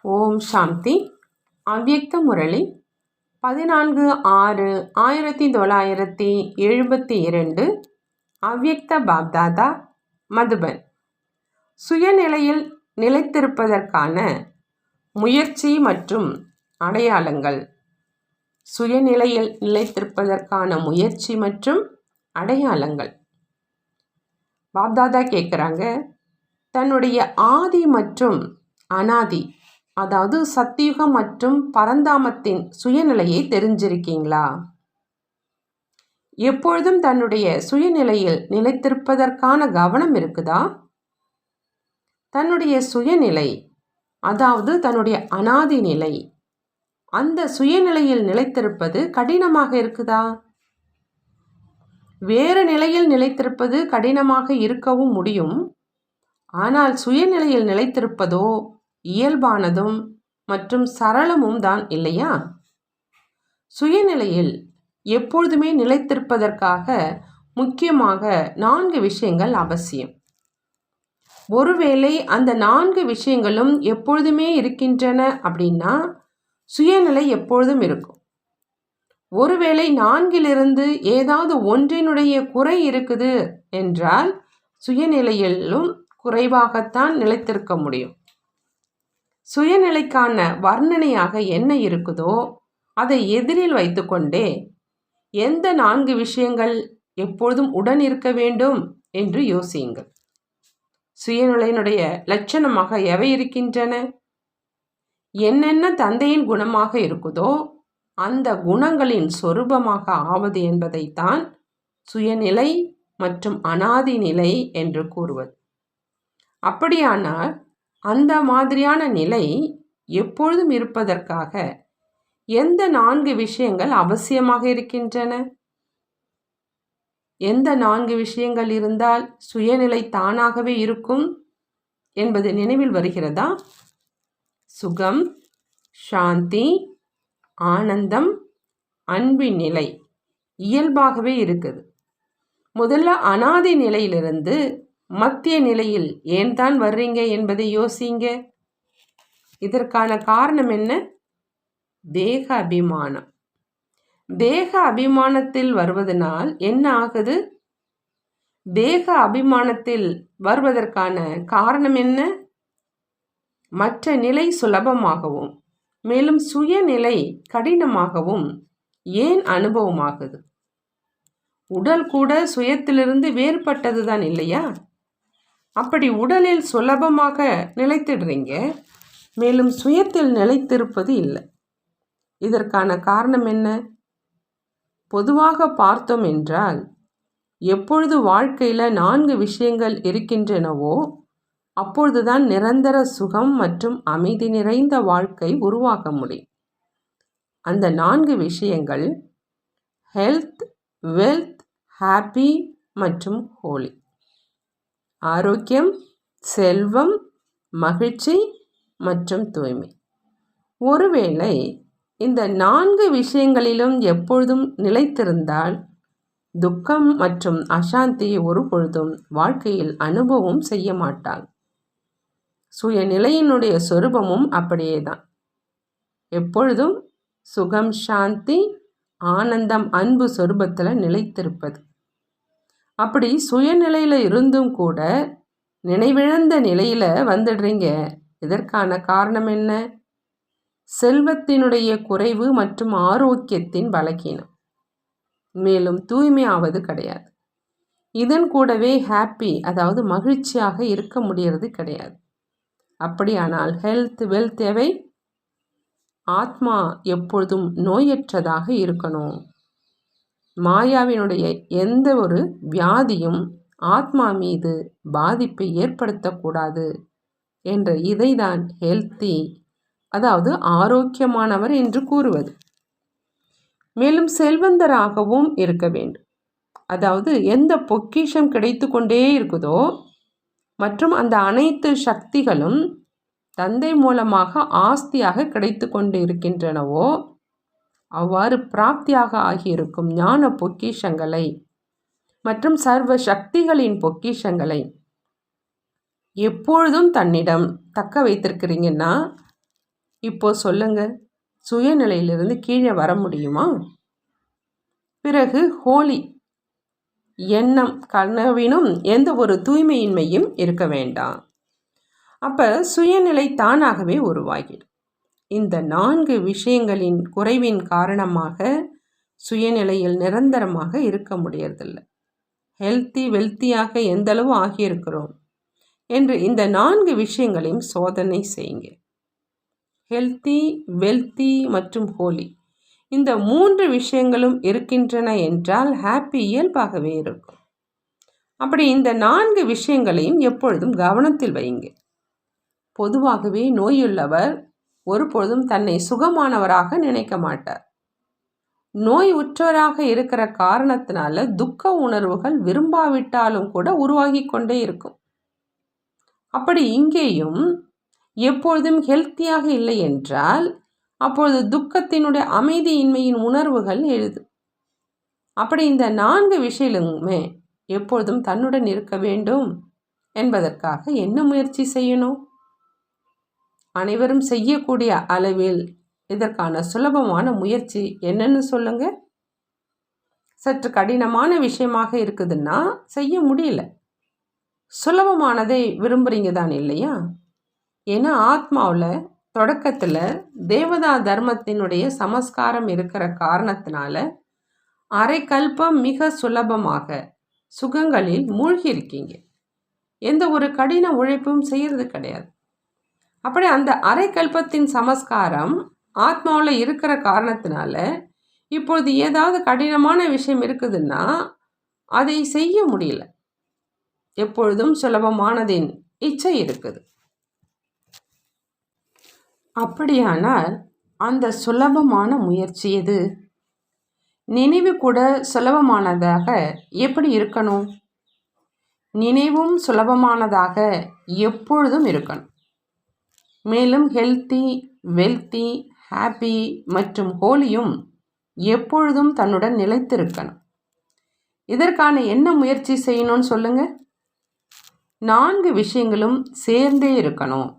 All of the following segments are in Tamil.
ஓம் சாந்தி. அவ்யக்த முரளி 14/6/1972. அவ்யக்த பாப்தாதா, மதுபன். சுயநிலையில் நிலைத்திருப்பதற்கான முயற்சி மற்றும் அடையாளங்கள். சுயநிலையில் நிலைத்திருப்பதற்கான முயற்சி மற்றும் அடையாளங்கள். பாப்தாதா கேட்குறாங்க, தன்னுடைய ஆதி மற்றும் அனாதி, அதாவது சத்தியுகம் மற்றும் பரந்தாமத்தின் சுயநிலையை தெரிஞ்சிருக்கீங்களா? எப்பொழுதும் தன்னுடைய சுயநிலையில் நிலைத்திருப்பதற்கான கவனம் இருக்குதா? தன்னுடைய சுயநிலை, அதாவது தன்னுடைய அனாதி நிலை, அந்த சுயநிலையில் நிலைத்திருப்பது கடினமாக இருக்குதா? வேறு நிலையில் நிலைத்திருப்பது கடினமாக இருக்கவும் முடியும். ஆனால் சுயநிலையில் நிலைத்திருப்பதோ இயல்பானதும் மற்றும் சரளமும் தான், இல்லையா? சுயநிலையில் எப்பொழுதுமே நிலைத்திருப்பதற்காக முக்கியமாக 4 விஷயங்கள் அவசியம். ஒருவேளை அந்த 4 விஷயங்களும் எப்பொழுதுமே இருக்கின்றன அப்படின்னா சுயநிலை எப்பொழுதும் இருக்கும். ஒருவேளை 4லிருந்து ஏதாவது ஒன்றினுடைய குறை இருக்குது என்றால் சுயநிலையிலும் குறைவாகத்தான் நிலைத்திருக்க முடியும். சுயநிலைக்கான வர்ணனையாக என்ன இருக்குதோ அதை எதிரில் வைத்துக்கொண்டே எந்த 4 விஷயங்கள் எப்பொழுதும் உடன் இருக்க வேண்டும் என்று யோசியுங்கள். சுயநிலையினுடைய லட்சணமாக எவை இருக்கின்றன? என்னென்ன தந்தையின் குணமாக இருக்குதோ அந்த குணங்களின் சொரூபமாக ஆவது என்பதைத்தான் சுயநிலை மற்றும் அனாதி நிலை என்று கூறுவது. அப்படியானால் அந்த மாதிரியான நிலை எப்பொழுதும் இருப்பதற்காக எந்த 4 விஷயங்கள் அவசியமாக இருக்கின்றன? எந்த 4 விஷயங்கள் இருந்தால் சுயநிலை தானாகவே இருக்கும் என்பது நினைவில் வருகிறதா? சுகம், சாந்தி, ஆனந்தம், அன்பின் நிலை இயல்பாகவே இருக்குது. முதல்ல அனாதி நிலையிலிருந்து மத்திய நிலையில் ஏன் தான் வர்றீங்க என்பதை யோசிங்க. இதற்கான காரணம் என்ன? தேக அபிமானம். தேக அபிமானத்தில் வருவதனால் என்ன ஆகுது? தேக அபிமானத்தில் வருவதற்கான காரணம் என்ன? மற்ற நிலை சுலபமாகவும் மேலும் சுயநிலை கடினமாகவும் ஏன் அனுபவமாகுது? உடல் கூட சுயத்திலிருந்து வேறுபட்டது தான், இல்லையா? அப்படி உடலில் சுலபமாக நிலைத்திடுறீங்க, மேலும் சுயத்தில் நிலைத்திருப்பது இல்லை. இதற்கான காரணம் என்ன? பொதுவாக பார்த்தோம் என்றால் எப்பொழுது வாழ்க்கையில் 4 விஷயங்கள் இருக்கின்றனவோ அப்பொழுதுதான் நிரந்தர சுகம் மற்றும் அமைதி நிறைந்த வாழ்க்கை உருவாக முடியும். அந்த 4 விஷயங்கள் ஹெல்த், வெல்த், ஹாப்பி மற்றும் ஹோலி. ஆரோக்கியம், செல்வம், மகிழ்ச்சி மற்றும் தூய்மை. ஒருவேளை இந்த 4 விஷயங்களிலும் எப்பொழுதும் நிலைத்திருந்தால் துக்கம் மற்றும் அசாந்தியை ஒரு பொழுதும் வாழ்க்கையில் அனுபவம் செய்ய மாட்டாங்க. சுயநிலையினுடைய சொரூபமும் அப்படியே தான். எப்பொழுதும் சுகம், சாந்தி, ஆனந்தம், அன்பு சொரூபத்தில் நிலைத்திருப்பது. அப்படி சுயநிலையில் இருந்தும் கூட நினைவிழந்த நிலையில் வந்துடுறீங்க. இதற்கான காரணம் என்ன? செல்வத்தினுடைய குறைவு மற்றும் ஆரோக்கியத்தின் பலகீனம். மேலும் தூய்மையாவது கிடையாது. இதன் கூடவே ஹாப்பி, அதாவது மகிழ்ச்சியாக இருக்க முடியறது கிடையாது. அப்படியானால் ஹெல்த், வெல்த் எவை? ஆத்மா எப்பொழுதும் நோயற்றதாக இருக்கணும். மாயாவினுடைய எந்த ஒரு வியாதியும் ஆத்மா மீது பாதிப்பை ஏற்படுத்தக்கூடாது என்ற இதைதான் ஹெல்த்தி, அதாவது ஆரோக்கியமானவர் என்று கூறுவது. மேலும் செல்வந்தராகவும் இருக்க வேண்டும். அதாவது எந்த பொக்கிஷம் கிடைத்து கொண்டே இருக்குதோ மற்றும் அந்த அனைத்து சக்திகளும் தந்தை மூலமாக ஆஸ்தியாக கிடைத்து கொண்டு இருக்கின்றனவோ அவ்வாறு பிராப்தியாக ஆகியிருக்கும் ஞான பொக்கிஷங்களை மற்றும் சர்வ சக்திகளின் பொக்கிஷங்களை எப்பொழுதும் தன்னிடம் தக்க வைத்திருக்கிறீங்கன்னா இப்போ சொல்லுங்க, சுயநிலையிலிருந்து கீழே வர முடியுமா? பிறகு ஹோலி, எண்ணம் கனவினும் எந்த ஒரு தூய்மையின்மையும் இருக்க வேண்டாம். அப்போ சுயநிலை தானாகவே உருவாகிடும். இந்த 4 விஷயங்களின் குறைவின் காரணமாக சுயநிலையில் நிரந்தரமாக இருக்க முடியறதில்லை. வெல்த்தியாக எந்தளவு ஆகியிருக்கிறோம் என்று இந்த 4 விஷயங்களையும் சோதனை செய்யுங்க. ஹெல்த்தி, வெல்த்தி மற்றும் ஹோலி, இந்த 3 விஷயங்களும் இருக்கின்றன என்றால் ஹாப்பி இயல்பாகவே இருக்கும். அப்படி இந்த 4 விஷயங்களையும் எப்பொழுதும் கவனத்தில் வையுங்க. பொதுவாகவே நோயுள்ளவர் ஒருபொழுதும் தன்னை சுகமானவராக நினைக்க மாட்டார். நோய் உற்றவராக இருக்கிற காரணத்தினால துக்க உணர்வுகள் விரும்பாவிட்டாலும் கூட உருவாகி கொண்டே இருக்கும். அப்படி இங்கேயும் எப்பொழுதும் ஹெல்த்தியாக இல்லை என்றால் அப்பொழுது துக்கத்தினுடைய அமைதியின்மையின் உணர்வுகள் எழுது. அப்படி இந்த 4 விஷயங்களுமே எப்பொழுதும் தன்னுடன் இருக்க வேண்டும் என்பதற்காக என்ன முயற்சி செய்யணும்? அனைவரும் செய்யக்கூடிய அளவில் இதற்கான சுலபமான முயற்சி என்னன்னு சொல்லுங்க. சற்று கடினமான விஷயமாக இருக்குதுன்னா செய்ய முடியல, சுலபமானதை விரும்புறீங்க தான் இல்லையா? ஏன்னா ஆத்மாவில் தொடக்கத்தில் தேவதா தர்மத்தினுடைய சமஸ்காரம் இருக்கிற காரணத்தினால அரை கல்பம் மிக சுலபமாக சுகங்களில் மூழ்கி இருக்கீங்க. எந்த ஒரு கடின உழைப்பும் செய்யறது கிடையாது. அப்படி அந்த அரை கல்பத்தின் சமஸ்காரம் ஆத்மாவில் இருக்கிற காரணத்தினால இப்பொழுது ஏதாவது கடினமான விஷயம் இருக்குதுன்னா அதை செய்ய முடியல. எப்பொழுதும் சுலபமானதின் இச்சை இருக்குது. அப்படியானால் அந்த சுலபமான முயற்சி எது? நினைவு கூட சுலபமானதாக எப்படி இருக்கணும்? நினைவும் சுலபமானதாக எப்பொழுதும் இருக்கணும். மேலும் ஹெல்த்தி, வெல்த்தி, ஹாப்பி மற்றும் ஹோலியும் எப்பொழுதும் தன்னுடன் நிலைத்திருக்கணும். இதற்கான என்ன முயற்சி செய்யணும்னு சொல்லுங்க. 4 விஷயங்களும் சேர்ந்தே இருக்கணும்.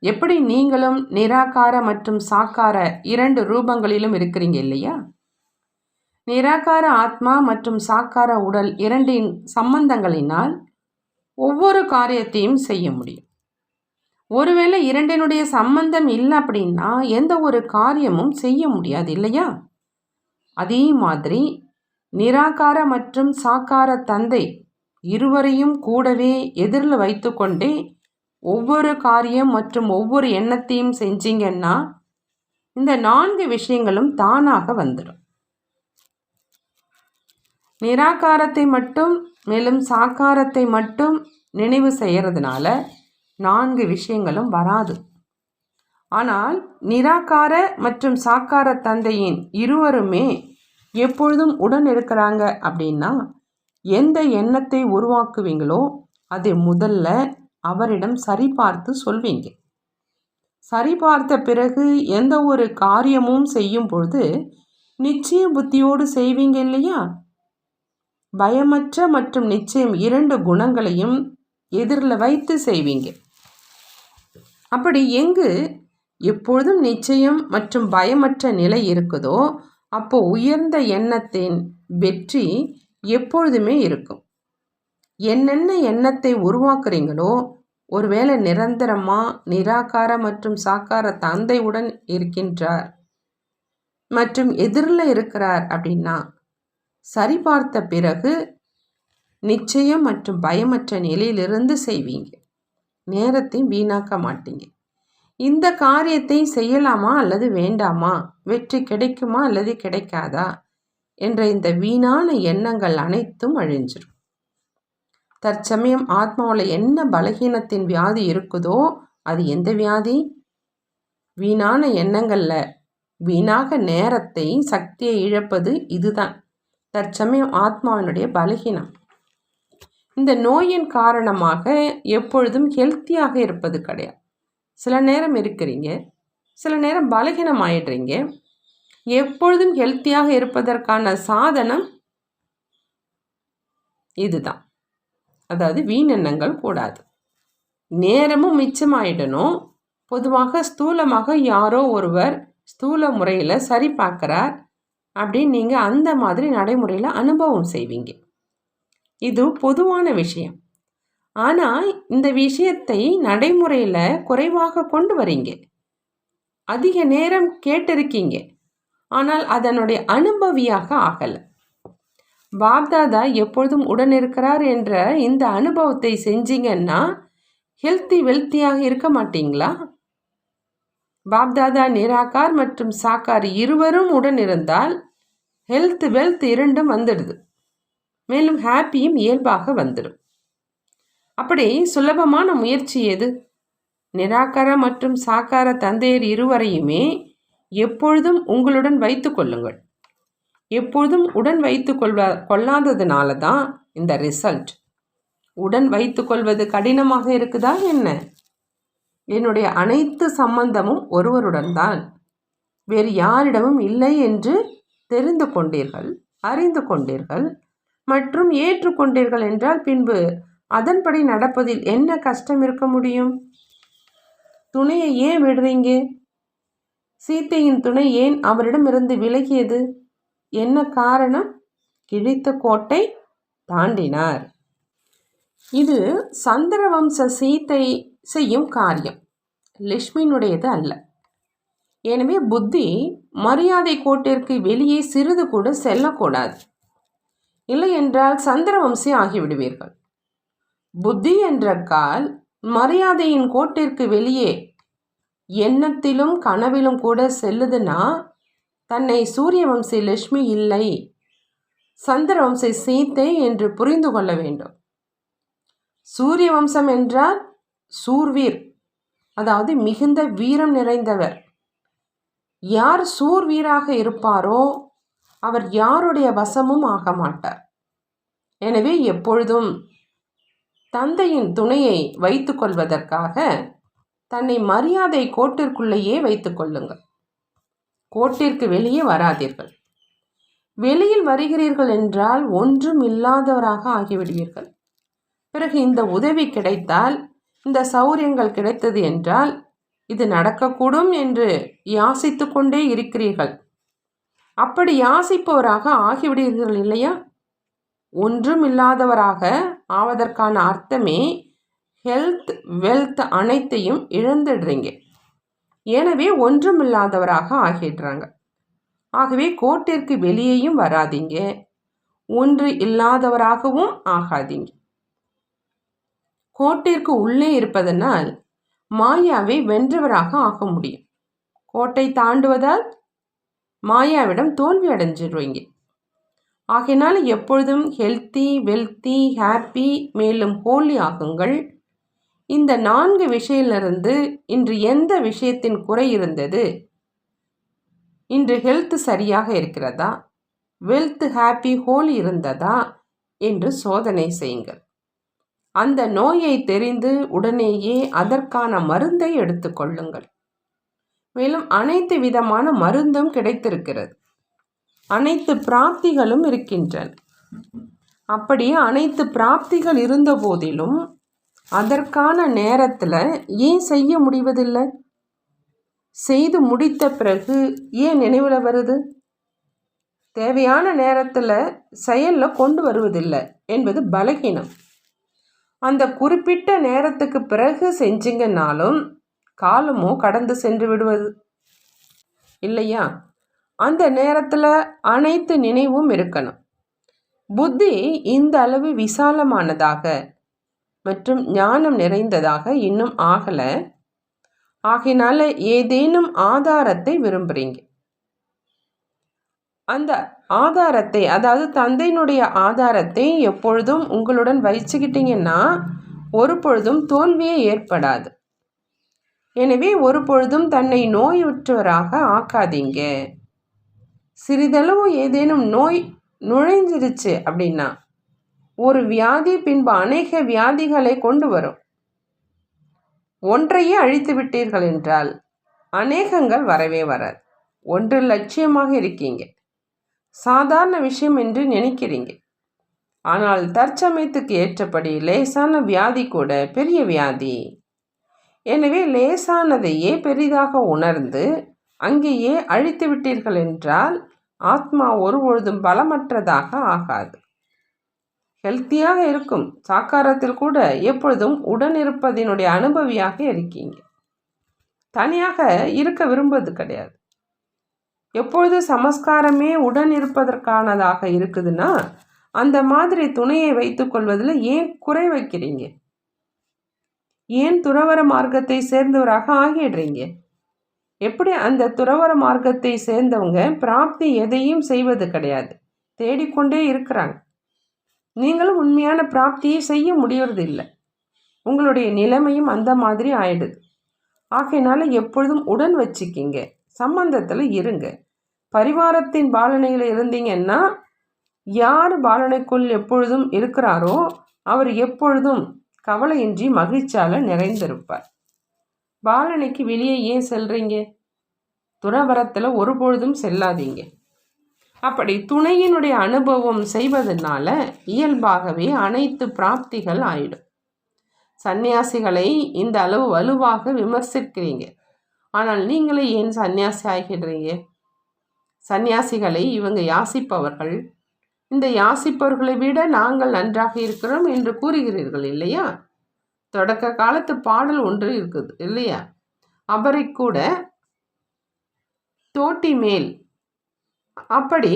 எப்படி நீங்களும் நிராகார மற்றும் சாக்கார 2 ரூபங்களிலும் இருக்கிறீங்க இல்லையா? நிராகார ஆத்மா மற்றும் சாக்கார உடல் இரண்டின் சம்பந்தங்களினால் ஒவ்வொரு காரியத்தையும் செய்ய முடியும். ஒருவேளை இரண்டினுடைய சம்பந்தம் இல்லை அப்படின்னா எந்த ஒரு காரியமும் செய்ய முடியாது இல்லையா? அதே மாதிரி நிராகார மற்றும் சாக்கார தந்தை இருவரையும் கூடவே எதிரில் வைத்து கொண்டே ஒவ்வொரு காரியம் மற்றும் ஒவ்வொரு எண்ணத்தையும் செஞ்சீங்கன்னா இந்த 4 விஷயங்களும் தானாக வந்துடும். நிராகாரத்தை மட்டும் மேலும் சாக்காரத்தை மட்டும் நினைவு செய்யறதுனால 4 விஷயங்களும் வராது. ஆனால் நிராகார மற்றும் சாக்கார தந்தையின் இருவருமே எப்பொழுதும் உடன் இருக்கிறாங்க அப்படின்னா எந்த எண்ணத்தை உருவாக்குவீங்களோ அதை முதல்ல அவரிடம் சரிபார்த்து சொல்வீங்க. சரிபார்த்த பிறகு எந்த ஒரு காரியமும் செய்யும் பொழுது நிச்சய புத்தியோடு செய்வீங்க இல்லையா? பயமற்ற மற்றும் நிச்சயம் 2 குணங்களையும் எதிரில் வைத்து செய்வீங்க. அப்படி எங்கு எப்பொழுதும் நிச்சயம் மற்றும் பயமற்ற நிலை இருக்குதோ அப்போ உயர்ந்த எண்ணத்தின் வெற்றி எப்பொழுதுமே இருக்கும். என்னென்ன எண்ணத்தை உருவாக்குறீங்களோ, ஒருவேளை நிரந்தரமாக நிராகார மற்றும் சாக்கார தந்தையுடன் இருக்கின்றார் மற்றும் எதிரில் இருக்கிறார் அப்படின்னா சரிபார்த்த பிறகு நிச்சயம் மற்றும் பயமற்ற நிலையிலிருந்து செய்வீங்க. நேரத்தை வீணாக்க மாட்டீங்க. இந்த காரியத்தை செய்யலாமா அல்லது வேண்டாமா, வெற்றி கிடைக்குமா அல்லது கிடைக்காதா என்ற இந்த வீணான எண்ணங்கள் அனைத்தும் அழிஞ்சிடும். தற்சமயம் ஆத்மாவில் என்ன பலகீனத்தின் வியாதி இருக்குதோ அது எந்த வியாதி? வீணான எண்ணங்களில் வீணாக நேரத்தை சக்தியை இழப்பது. இதுதான் தற்சமயம் ஆத்மாவினுடைய பலகீனம். இந்த நோயின் காரணமாக எப்பொழுதும் ஹெல்த்தியாக இருப்பது கிடையாது. சில நேரம் இருக்கிறீங்க, சில நேரம் பலகீனம் ஆயிடுறீங்க. எப்பொழுதும் ஹெல்த்தியாக இருப்பதற்கான சாதனம் இதுதான். அதாவது வீணெண்ணங்கள் கூடாது, நேரமும் மிச்சமாயிடணும், பொதுவாக ஸ்தூலமாக யாரோ ஒருவர் ஸ்தூல முறையில் சரி பார்க்குறார் அப்படின்னு நீங்கள் அந்த மாதிரி நடைமுறையில் அனுபவம் செய்வீங்க. இது பொதுவான விஷயம். ஆனால் இந்த விஷயத்தை நடைமுறையில் குறைவாக கொண்டு வரீங்க. அதிக நேரம் கேட்டிருக்கீங்க, ஆனால் அதனுடைய அனுபவியாக ஆகலை. பாப்தாதா எப்பொழுதும் உடன் இருக்கிறார் என்ற இந்த அனுபவத்தை செஞ்சீங்கன்னா வெல்த்தியாக இருக்க மாட்டீங்களா? பாப்தாதா நிராகார் மற்றும் சாக்கார் இருவரும் உடன் இருந்தால் வெல்த் இரண்டும் வந்துடுது. மேலும் ஹாப்பியும் இயல்பாக வந்துடும். அப்படி சுலபமான முயற்சி எது? நிராகார மற்றும் சாக்கார தந்தையர் இருவரையுமே எப்பொழுதும் உங்களுடன் வைத்து கொள்ளுங்கள். எப்பொழுதும் உடன் வைத்து கொள்ளாததுனால தான் இந்த ரிசல்ட். உடன் வைத்து கொள்வது கடினமாக இருக்குதா என்ன? என்னுடைய அனைத்து சம்பந்தமும் ஒருவருடன் தான், வேறு யாரிடமும் இல்லை என்று தெரிந்து கொண்டீர்கள், அறிந்து கொண்டீர்கள் மற்றும் ஏற்றுக்கொண்டீர்கள் என்றால் பின்பு அதன்படி நடப்பதில் என்ன கஷ்டம் இருக்க முடியும்? துணையை ஏன் விடுறீங்க? சீத்தையின் துணை ஏன் அவரிடமிருந்து விலகியது? என்ன காரணம்? கிழித்த கோட்டை தாண்டினார். இது சந்திரவம்ச சீத்தை செய்யும் காரியம், லக்ஷ்மியினுடையது அல்ல. எனவே புத்தி மரியாதை கோட்டிற்கு வெளியே சிறிது கூட செல்லக்கூடாது. இல்லை என்றால் சந்திரவம்சி ஆகிவிடுவீர்கள். புத்தி என்ற கால் மரியாதையின் கோட்டிற்கு வெளியே எண்ணத்திலும் கனவிலும் கூட செல்லுதுன்னா தன்னை சூரியவம்சி லட்சுமி இல்லை, சந்திரவம்சி சீத்தை என்று புரிந்து கொள்ள வேண்டும். சூரிய வம்சம் என்றால் சூர்வீர், அதாவது மிகுந்த வீரம் நிறைந்தவர். யார் சூர்வீராக இருப்பாரோ அவர் யாருடைய வசமும் ஆக மாட்டார். எனவே எப்பொழுதும் தந்தையின் துணையை வைத்து கொள்வதற்காக தன்னை மரியாதை கோட்டிற்குள்ளேயே வைத்து கொள்ளுங்கள். கோட்டிற்கு வெளியே வராதீர்கள். வெளியில் வருகிறீர்கள் என்றால் ஒன்றும் இல்லாதவராக ஆகிவிடுவீர்கள். பிறகு இந்த உதவி கிடைத்தால், இந்த சௌரியங்கள் கிடைத்தது என்றால் இது நடக்கக்கூடும் என்று யாசித்து கொண்டே இருக்கிறீர்கள். அப்படி யாசிப்பவராக ஆகிவிடுவீர்கள் இல்லையா? ஒன்றும் இல்லாதவராக ஆவதற்கான அர்த்தமே வெல்த் அனைத்தையும் இழந்துடுறீங்க. எனவே ஒன்றும் இல்லாதவராக ஆகிடுறாங்க. ஆகவே கோட்டிற்கு வெளியேயும் வராதீங்க, ஒன்று இல்லாதவராகவும் ஆகாதீங்க. கோட்டிற்கு உள்ளே இருப்பதனால் மாயாவை வென்றவராக ஆக முடியும். கோட்டை தாண்டுவதால் மாயாவிடம் தோல்வி அடைஞ்சிடுவீங்க. ஆகையினால எப்பொழுதும் வெல்த்தி, ஹாப்பி மேலும் ஹோலி ஆகுங்கள். இந்த 4 விஷயத்திலிருந்து இன்று எந்த விஷயத்தின் குறை இருந்தது? இன்று ஹெல்த் சரியாக இருக்கிறதா, வெல்த், ஹாப்பி, ஹோலி இருந்ததா என்று சோதனை செய்யுங்கள். அந்த நோயை தெரிந்து உடனேயே அதற்கான மருந்தை எடுத்துக்கொள்ளுங்கள். மேலும் அனைத்து விதமான மருந்தும் கிடைத்திருக்கிறது, அனைத்து பிராப்திகளும் இருக்கின்றன. அப்படியே அனைத்து பிராப்திகள் இருந்த போதிலும் அதற்கான நேரத்தில் ஏன் செய்ய முடிவதில்லை? செய்து முடித்த பிறகு ஏன் நினைவில் வருது? தேவையான நேரத்தில் செயலில் கொண்டு வருவதில்லை என்பது பலகீனம். அந்த குறிப்பிட்ட நேரத்துக்கு பிறகு செஞ்சிங்கன்னாலும் காலமோ கடந்து சென்று விடுவது இல்லையா? அந்த நேரத்தில் அனைத்து நினைவும் இருக்கணும். புத்தி இந்த அளவு விசாலமானதாக மற்றும் ஞானம் நிறைந்ததாக இன்னும் ஆகலை. ஆகையினால ஏதேனும் ஆதாரத்தை விரும்புகிறீங்க. அந்த ஆதாரத்தை, அதாவது தந்தையினுடைய ஆதாரத்தை எப்பொழுதும் உங்களுடன் வச்சுக்கிட்டீங்கன்னா ஒரு பொழுதும் தோல்வியே ஏற்படாது. எனவே ஒரு பொழுதும் தன்னை நோயுற்றவராக ஆக்காதீங்க. சிறிதளவு ஏதேனும் நோய் நுழைஞ்சிருச்சு அப்படின்னா ஒரு வியாதி பின்பு அநேக வியாதிகளை கொண்டு வரும். ஒன்றையே அழித்து விட்டீர்கள் என்றால் அநேகங்கள் வரவே வராது. ஒன்று லட்சியமாக இருக்கீங்க, சாதாரண விஷயம் என்று நினைக்கிறீங்க. ஆனால் தற்சமயத்துக்கு ஏற்றபடி லேசான வியாதி கூட பெரிய வியாதி. எனவே லேசானதையே பெரிதாக உணர்ந்து அங்கேயே அழித்து விட்டீர்கள் என்றால் ஆத்மா ஒருபொழுதும் பலமற்றதாக ஆகாது. ஹெல்த்தியாக இருக்கும். சாக்காரத்தில் கூட எப்பொழுதும் உடன் இருப்பதினுடைய அனுபவியாக இருக்கீங்க. தனியாக இருக்க விரும்புவது கிடையாது. எப்பொழுது சமஸ்காரமே உடன் இருப்பதற்கானதாக இருக்குதுன்னா அந்த மாதிரி துணையை வைத்துக் கொள்வதில் ஏன் குறை வைக்கிறீங்க? ஏன் துறவர மார்க்கத்தை சேர்ந்தவராக ஆகிடுறீங்க? எப்படி அந்த துறவர மார்க்கத்தை சேர்ந்தவங்க பிராப்தி எதையும் செய்வது கிடையாது, தேடிக்கொண்டே இருக்கிறாங்க. நீங்களும் உண்மையான பிராப்தியை செய்ய முடியறது இல்லை. உங்களுடைய நிலைமையும் அந்த மாதிரி ஆயிடுது. ஆகையினால எப்பொழுதும் உடன் வச்சுக்கிங்க, சம்பந்தத்தில் இருங்க. பரிவாரத்தின் பாலனையில் இருந்தீங்கன்னா யார் பாலனைக்குள் எப்பொழுதும் இருக்கிறாரோ அவர் எப்பொழுதும் கவலையின்றி மகிழ்ச்சியால் நிறைந்திருப்பார். பாலனைக்கு வெளியே ஏன் செல்றீங்க? துறவரத்தில் ஒருபொழுதும் செல்லாதீங்க. அப்படி துணையினுடைய அனுபவம் செய்வதனால இயல்பாகவே அனைத்து பிராப்திகள் ஆயிடும். சந்நியாசிகளை இந்த அளவு வலுவாக விமர்சிக்கிறீங்க, ஆனால் நீங்களே ஏன் சந்நியாசி ஆகிடுறீங்க? சந்நியாசிகளை இவங்க யாசிப்பவர்கள், இந்த யாசிப்பவர்களை விட நாங்கள் நன்றாக இருக்கிறோம் என்று கூறுகிறீர்கள் இல்லையா? தொடக்க காலத்து பாடல் ஒன்று இருக்குது இல்லையா? அவரை கூட தோட்டி மேல். அப்படி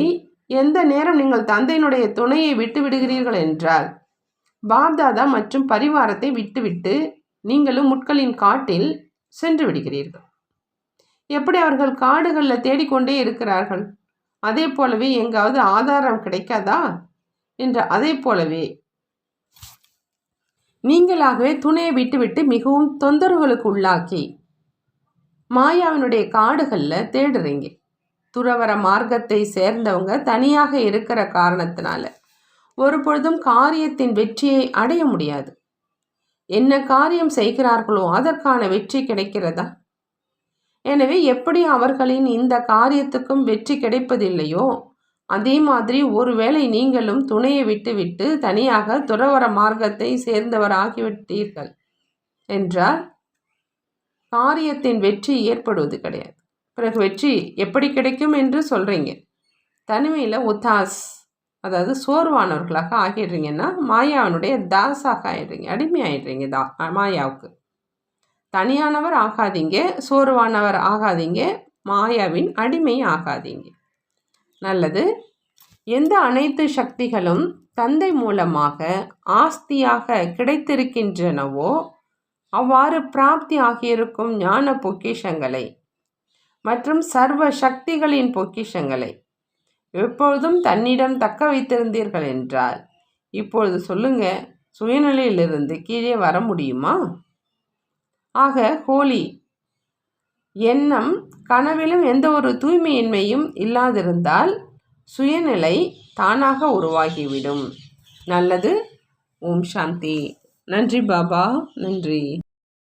எந்த நேரம் நீங்கள் தந்தையினுடைய துணையை விட்டு விடுகிறீர்கள் என்றால் பாப்தாதா மற்றும் பரிவாரத்தை விட்டுவிட்டு நீங்களும் முட்களின் காட்டில் சென்று விடுகிறீர்கள். எப்படி அவர்கள் காடுகளில் தேடிக்கொண்டே இருக்கிறார்கள், அதே போலவே எங்காவது ஆதாரம் கிடைக்காதா என்ற அதே போலவே நீங்களாகவே துணையை விட்டுவிட்டு மிகவும் தொந்தரவுகளுக்கு உள்ளாக்கி மாயாவினுடைய காடுகளில் தேடுறீங்க. துறவர மார்க்கத்தை சேர்ந்தவங்க தனியாக இருக்கிற காரணத்தினால ஒருபொழுதும் காரியத்தின் வெற்றியை அடைய முடியாது. என்ன காரியம் செய்கிறார்களோ அதற்கான வெற்றி கிடைக்கிறதா? எனவே எப்படி அவர்களின் இந்த காரியத்துக்கும் வெற்றி கிடைப்பதில்லையோ அதே மாதிரி ஒருவேளை நீங்களும் துணையை விட்டுவிட்டு தனியாக துறவர மார்க்கத்தை சேர்ந்தவராகிவிட்டீர்கள் என்றால் காரியத்தின் வெற்றி ஏற்படுவது கிடையாது. பிறகு வெற்றி எப்படி கிடைக்கும் என்று சொல்கிறீங்க. தனிமையில் உத்தாஸ், அதாவது சோர்வானவர்களாக ஆகிடுறீங்கன்னா மாயாவினுடைய தாஸாக ஆகிடுறீங்க, அடிமை ஆகிடுறீங்க மாயாவுக்கு. தனியானவர் ஆகாதீங்க, சோர்வானவர் ஆகாதீங்க, மாயாவின் அடிமை ஆகாதீங்க. நல்லது. எந்த அனைத்து சக்திகளும் தந்தை மூலமாக ஆஸ்தியாக கிடைத்திருக்கின்றனவோ அவ்வாறு பிராப்தி ஆகியிருக்கும் ஞான பொக்கிஷங்களை மற்றும் சர்வ சக்திகளின் பொக்கிஷங்களை எப்பொழுதும் தன்னிடம் தக்க வைத்திருந்தீர்கள் என்றால் இப்பொழுது சொல்லுங்க, சுயநிலையிலிருந்து கீழே வர முடியுமா? ஆக ஹோலி எண்ணம் கனவிலும் எந்த ஒரு தூய்மையின்மையும் இல்லாதிருந்தால் சுயநிலை தானாக உருவாகிவிடும். நல்லது. ஓம் சாந்தி. நன்றி பாபா, நன்றி.